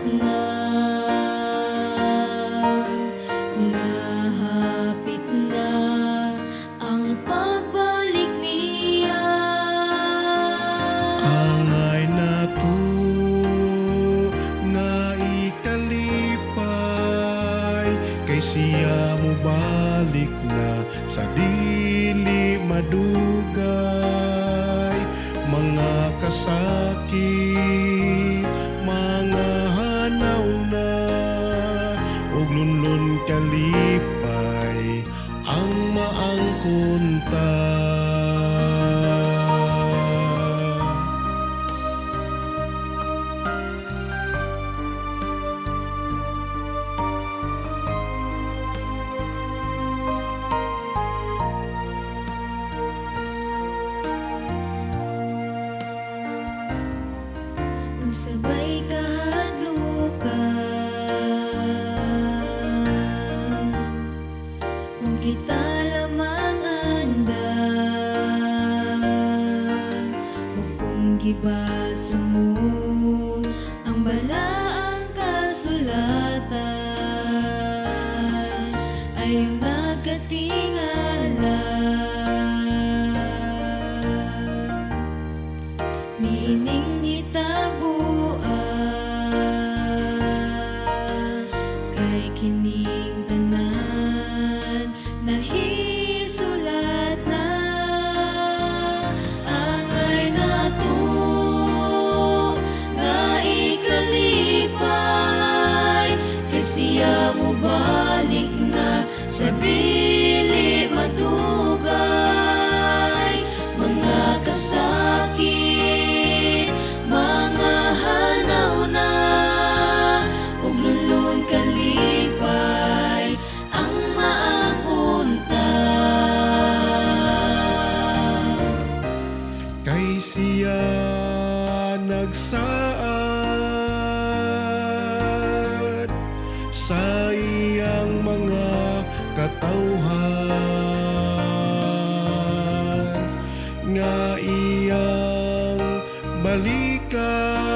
na, nahapit na ang pagbalik niya. Angay na to nga ikalipay, kay siya mo balik na sa dili madugay. Mga kasakit, mga hanaw na, ug lunlun kalipay ang maangkon ta. Kung sabay kahadlukan, kung kita lamang andan, o kung gibasa mo ang balaang kasulatan, ayaw nagkatingala. Nining hitabuan, kay kining tanan nahisulat na. Angay na to nga ikalipay, kay siya mo balik na sa dili madugay. Mga kasakit, mga hanaw na, ug lunlun kalipay ang maakunta. Kay siya nagsaad sa iyang mga katawhan, nga iyang balikan